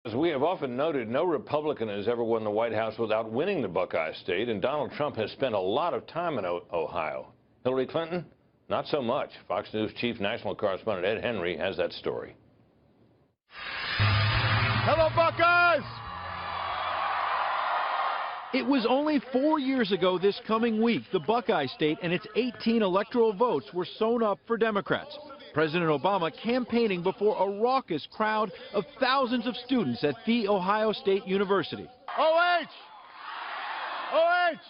As we have often noted, no Republican has ever won the White House without winning the Buckeye State, and Donald Trump has spent a lot of time in Ohio. Hillary Clinton, not so much. Fox News chief national correspondent Ed Henry has that story. Hello, Buckeyes! It was only 4 years ago this coming week the Buckeye State and its 18 electoral votes were sewn up for Democrats. President Obama campaigning before a raucous crowd of thousands of students at The Ohio State University. OH! OH!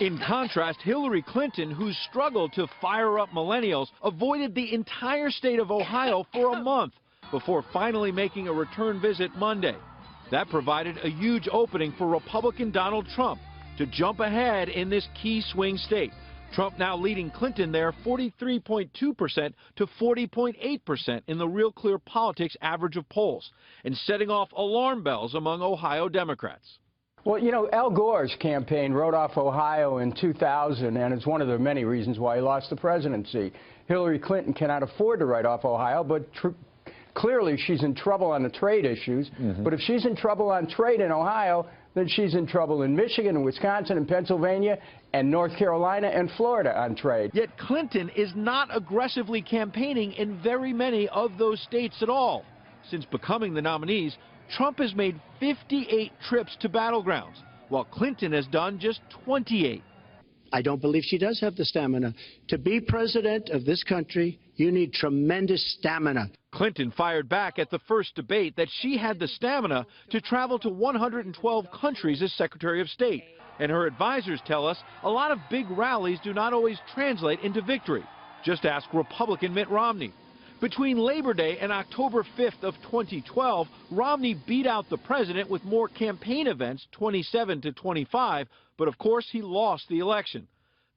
In contrast, Hillary Clinton, who struggled to fire up millennials, avoided the entire state of Ohio for a month before finally making a return visit Monday. That provided a huge opening for Republican Donald Trump to jump ahead in this key swing state. Trump now leading Clinton there 43.2% to 40.8% in the Real Clear Politics average of polls, and setting off alarm bells among Ohio Democrats. Well, you know, Al Gore's campaign wrote off Ohio in 2000, and it's one of the many reasons why he lost the presidency. Hillary Clinton cannot afford to write off Ohio, but clearly she's in trouble on the trade issues. But if she's in trouble on trade in Ohio, then she's in trouble in Michigan and Wisconsin and Pennsylvania and North Carolina and Florida on trade. Yet Clinton is not aggressively campaigning in very many of those states at all. Since becoming the nominees, Trump has made 58 trips to battlegrounds, while Clinton has done just 28. I don't believe she does have the stamina. To be president of this country, you need tremendous stamina. Clinton fired back at the first debate that she had the stamina to travel to 112 countries as Secretary of State. And her advisors tell us a lot of big rallies do not always translate into victory. Just ask Republican Mitt Romney. Between Labor Day and October 5th of 2012, Romney beat out the president with more campaign events, 27 to 25, but of course he lost the election.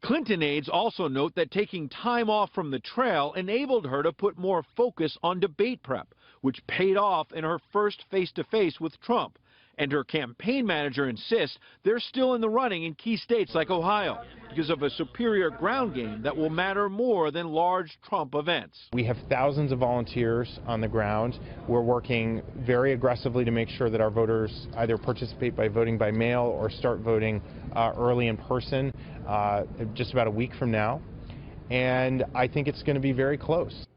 Clinton aides also note that taking time off from the trail enabled her to put more focus on debate prep, which paid off in her first face-to-face with Trump. And her campaign manager insists they're still in the running in key states like Ohio because of a superior ground game that will matter more than large Trump events. We have thousands of volunteers on the ground. We're working very aggressively to make sure that our voters either participate by voting by mail or start voting early in person just about a week from now. And I think it's going to be very close.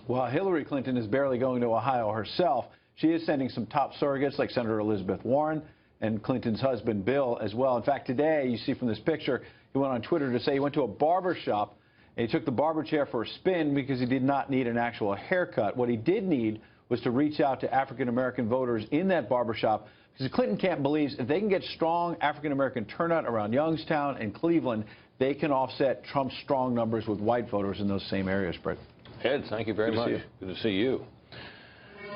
While Hillary Clinton is barely going to Ohio herself, she is sending some top surrogates like Senator Elizabeth Warren and Clinton's husband Bill as well. In fact, today, you see from this picture, he went on Twitter to say he went to a barber shop and he took the barber chair for a spin because he did not need an actual haircut. What he did need was to reach out to African-American voters in that barber shop, because the Clinton camp believes if they can get strong African-American turnout around Youngstown and Cleveland, they can offset Trump's strong numbers with white voters in those same areas, Brett. Ed, thank you very much. Good to see you.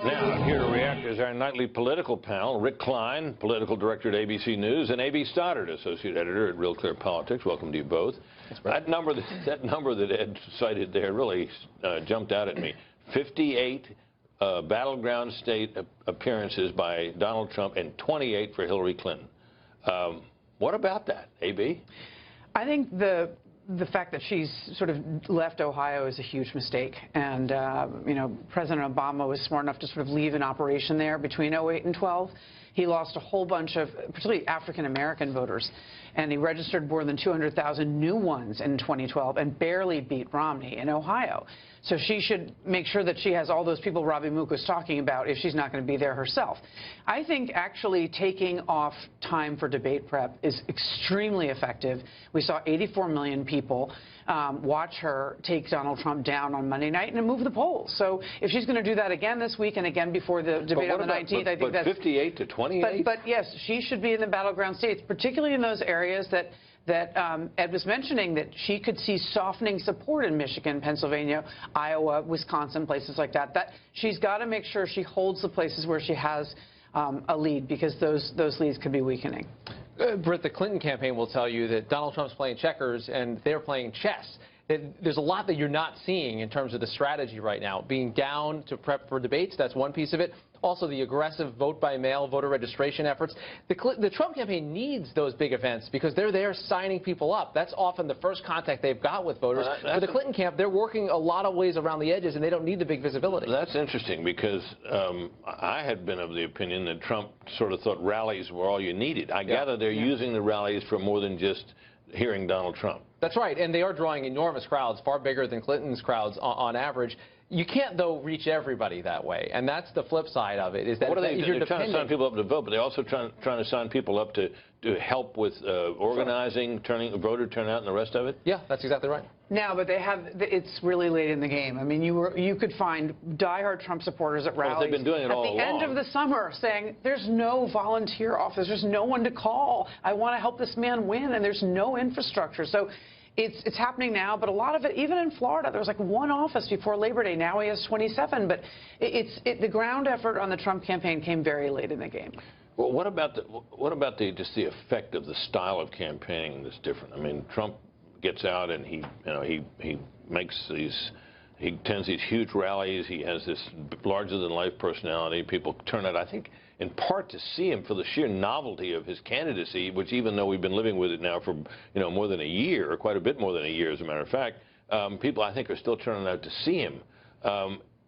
Now, here to react is our nightly political panel, Rick Klein, political director at ABC News, and A.B. Stoddard, associate editor at Real Clear Politics. Welcome to you both. That number that Ed cited there really jumped out at me. 58 battleground state appearances by Donald Trump and 28 for Hillary Clinton. What about that, A.B.? I think the fact that she's sort of left Ohio is a huge mistake. And, you know, President Obama was smart enough to sort of leave an operation there between 08 and 12. He lost a whole bunch of, particularly African-American voters, and he registered more than 200,000 new ones in 2012 and barely beat Romney in Ohio. So she should make sure that she has all those people Robbie Mook was talking about if she's not going to be there herself. I think actually taking off time for debate prep is extremely effective. We saw 84 million people watch her take Donald Trump down on Monday night and move the polls. So if she's going to do that again this week and again before the debate on the 19th, I think that's 58 to 28. But yes, she should be in the battleground states, particularly in those areas that Ed was mentioning, that she could see softening support in Michigan, Pennsylvania, Iowa, Wisconsin, places like that. That she's got to make sure she holds the places where she has a lead, because those leads could be weakening. Britt, the Clinton campaign will tell you that Donald Trump's playing checkers and they're playing chess. there's a lot that you're not seeing in terms of the strategy right now. Being down to prep for debates, that's one piece of it. Also, the aggressive vote-by-mail voter registration efforts. The Trump campaign needs those big events because they're there signing people up. That's often the first contact they've got with voters. For the Clinton camp, they're working a lot of ways around the edges, and they don't need the big visibility. That's interesting because I had been of the opinion that Trump sort of thought rallies were all you needed. I gather they're using the rallies for more than just hearing Donald Trump. That's right, and they are drawing enormous crowds, far bigger than Clinton's crowds on average. You can't, though, reach everybody that way, and that's the flip side of it. Is that what are they doing? They're trying to sign people up to vote, but they're also trying to sign people up to help with organizing, voter turnout, and the rest of it. Yeah, that's exactly right. No, but it's really late in the game. I mean, you could find diehard Trump supporters at rallies they've been doing it all at the end of the summer saying, there's no volunteer office, there's no one to call. I want to help this man win, and there's no infrastructure. So it's happening now, but a lot of it, even in Florida, there was like one office before Labor Day. Now he has 27. But the ground effort on the Trump campaign came very late in the game. Well, what about just the effect of the style of campaigning that's different? I mean, Trump gets out and he attends these huge rallies. He has this larger-than-life personality. People turn out, I think, in part to see him for the sheer novelty of his candidacy, which even though we've been living with it now for more than a year, or quite a bit more than a year, as a matter of fact, people I think are still turning out to see him.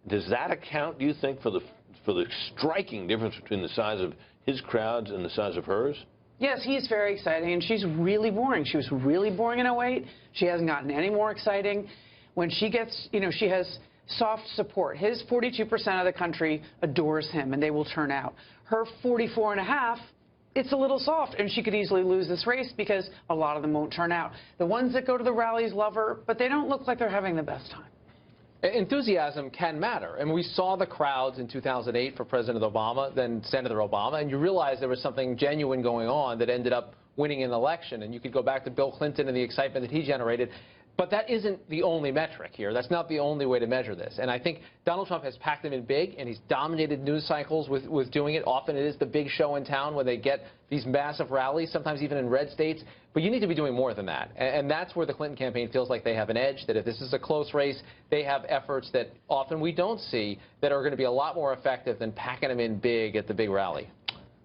Does that account, do you think, for the striking difference between the size of his crowds and the size of hers? Yes, he's very exciting, and she's really boring. She was really boring in 08. She hasn't gotten any more exciting. When she gets, she has soft support. His 42% of the country adores him, and they will turn out. Her 44.5%, it's a little soft, and she could easily lose this race because a lot of them won't turn out. The ones that go to the rallies love her, but they don't look like they're having the best time. Enthusiasm can matter. And we saw the crowds in 2008 for President Obama, then Senator Obama, and you realize there was something genuine going on that ended up winning an election. And you could go back to Bill Clinton and the excitement that he generated. But that isn't the only metric here. That's not the only way to measure this. And I think Donald Trump has packed them in big, and he's dominated news cycles with doing it. Often it is the big show in town when they get these massive rallies, sometimes even in red states. But you need to be doing more than that. And that's where the Clinton campaign feels like they have an edge, that if this is a close race, they have efforts that often we don't see that are going to be a lot more effective than packing them in big at the big rally.